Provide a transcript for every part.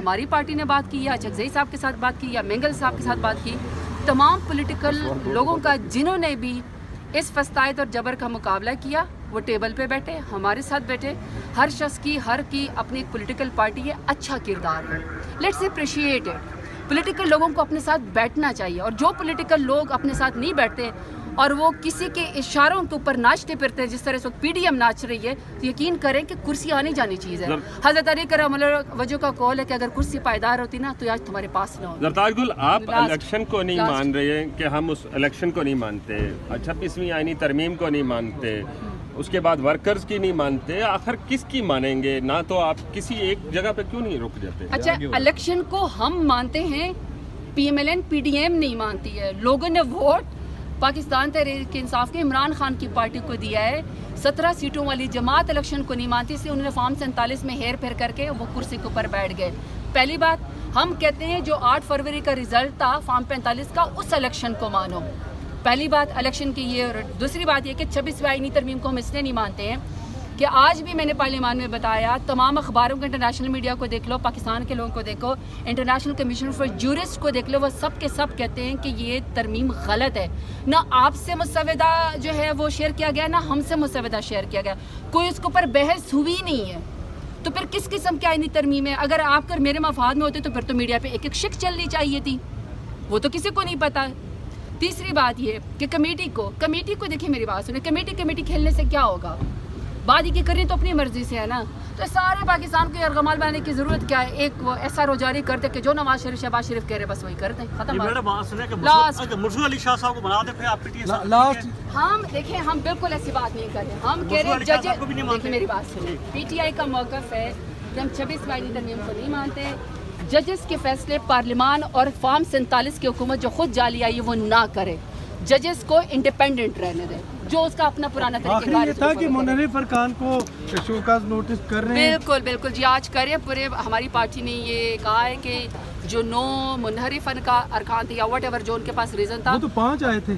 ہماری پارٹی نے بات کی یا چکزئی صاحب کے ساتھ بات کی یا مینگل صاحب کے ساتھ بات کی، تمام پولیٹیکل لوگوں کا جنہوں نے بھی اس فسطائیت اور جبر کا مقابلہ کیا وہ ٹیبل پہ بیٹھے، ہمارے ساتھ بیٹھے. ہر شخص کی اپنی ایک پولیٹیکل پارٹی ہے، اچھا کردار ہے. Let's appreciate it. پولیٹیکل لوگوں کو اپنے ساتھ بیٹھنا چاہیے، اور جو پولیٹیکل لوگ اپنے ساتھ نہیں بیٹھتے اور وہ کسی کے اشاروں کے اوپر ناچتے پھرتے ہیں، جس طرح سے پی ڈی ایم ناچ رہی ہے، تو یقین کریں کہ کرسی آنی جانی چیز ہے. حضرت علی کرم اللہ وجہ کا قول ہے کہ اگر کرسی پائیدار ہوتی نا تو آج تمہارے پاس نہ ہوتی. زرتاج گل، آپ الیکشن کو نہیں مان رہے ہیں کہ ہم اس الیکشن کو نہیں مانتے، 26ویں آئینی ترمیم کو نہیں مانتے، اس کے بعد ورکرز کی نہیں مانتے، آخر کس کی مانیں گے؟ نہ تو آپ کسی ایک جگہ پہ کیوں نہیں رک جاتے؟ اچھا، الیکشن کو ہم مانتے ہیں، P M L N P D M نہیں مانتی ہے. لوگوں نے ووٹ پاکستان تحریک انصاف کے عمران خان کی پارٹی کو دیا ہے. 17 سیٹوں والی جماعت الیکشن کو نہیں مانتی، اس لیے انہوں نے فارم 47 میں ہیر پھیر کر کے وہ کرسی کے اوپر بیٹھ گئے. پہلی بات، ہم کہتے ہیں جو 8 فروری کا رزلٹ تھا فارم 45 کا، اس الیکشن کو مانو. پہلی بات الیکشن کی یہ. اور دوسری بات یہ کہ 26ویں آئینی ترمیم کو ہم اس لیے نہیں مانتے ہیں کہ آج بھی میں نے پارلیمان میں بتایا، تمام اخباروں کو، انٹرنیشنل میڈیا کو دیکھ لو، پاکستان کے لوگوں کو دیکھو، انٹرنیشنل کمیشن فار جورسٹ کو دیکھ لو، وہ سب کے سب کہتے ہیں کہ یہ ترمیم غلط ہے. نہ آپ سے مسودہ جو ہے وہ شیئر کیا گیا، نہ ہم سے مسودہ شیئر کیا گیا، کوئی اس کے اوپر بحث ہوئی نہیں ہے. تو پھر کس قسم کی آئینی ترمیم ہے؟ اگر آپ کر میرے مفاد میں ہوتے تو پھر تو میڈیا پہ ایک ایک شک چلنی چاہیے تھی، وہ تو کسی کو نہیں پتا. تیسری بات یہ کہ کمیٹی کو دیکھیں، میری بات سنیں، کمیٹی کھیلنے سے کیا ہوگا؟ بات یہ کریں تو اپنی مرضی سے ہے نا. تو سارے پاکستان کو یرغمال بنانے کی ضرورت کیا ہے؟ ایک وہ ایسا رو جاری کرتے کہ جو نواز شریف شہباز شریف کہہ رہے بس وہی کرتے ہیں، ختم. مرشد علی شاہ صاحب کو بنا دیں، پھر آپ پی ٹی ایم. ہم دیکھیں، ہم بالکل ایسی بات نہیں کر رہے. ہم کہہ رہے ہیں جج، دیکھیں میری بات سنیں، پی ٹی آئی کا موقف ہے کہ ہم 26 آئینی ترمیم کو نہیں مانتے. ججز کے فیصلے پارلیمان اور فارم 47 کی حکومت جو خود جالی آئی ہے وہ نہ کرے. ججز کو انڈیپینڈنٹ رہنے دیں، جو اس کا اپنا پرانا طریقہ کار ہے. تھا کہ منحرف ارکان کو شوکاز نوٹس کر رہے ہیں. بالکل جی، آج کریں. پورے ہماری پارٹی نے یہ کہا ہے کہ جو 9 منحرف ارکان تھے یا واٹ ایور جو ان کے پاس ریزن تھا، وہ تو 5 آئے تھے،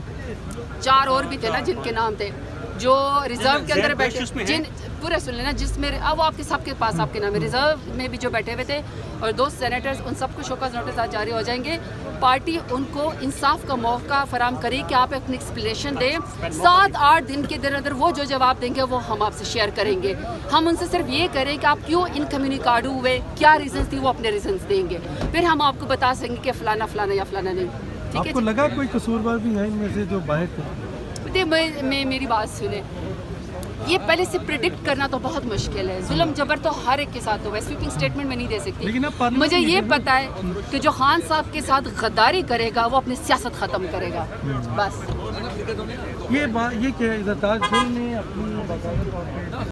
4 اور بھی تھے نا جن کے نام تھے، جو ریزرو کے اندر بیٹھے، جن پورے سن لینا، جس میں وہ آپ کے سب کے پاس آپ کے نام ہے، ریزرو میں بھی جو بیٹھے ہوئے تھے اور 2 سینیٹرز، ان سب کو شوکاز نوٹس آج جاری ہو جائیں گے. پارٹی ان کو انصاف کا موقع فراہم کرے کہ آپ اپنی ایکسپلینیشن دیں. 7-8 دن کے اندر وہ جو جواب دیں گے وہ ہم آپ سے شیئر کریں گے. ہم ان سے صرف یہ کریں کہ آپ کیوں انکمیونیکاڈو ہوئے، کیا ریزنس تھی، وہ اپنے ریزنس دیں گے، پھر ہم آپ کو بتا سکیں گے کہ فلانا یا فلانا نہیں. ٹھیک ہے؟ آپ کو لگا کوئی قصوروار بھی ہے ان میں سے جو باہر تھے؟ میں میری بات سنیں، یہ پہلے سے پریڈکٹ کرنا تو بہت مشکل ہے. ظلم جبر تو ہر ایک کے ساتھ ہوا ہے، سویپنگ اسٹیٹمنٹ میں نہیں دے سکتی. مجھے یہ پتا ہے کہ جو خان صاحب کے ساتھ غداری کرے گا وہ اپنی سیاست ختم کرے گا. بس یہ کہ زرتاج گل نے اپنی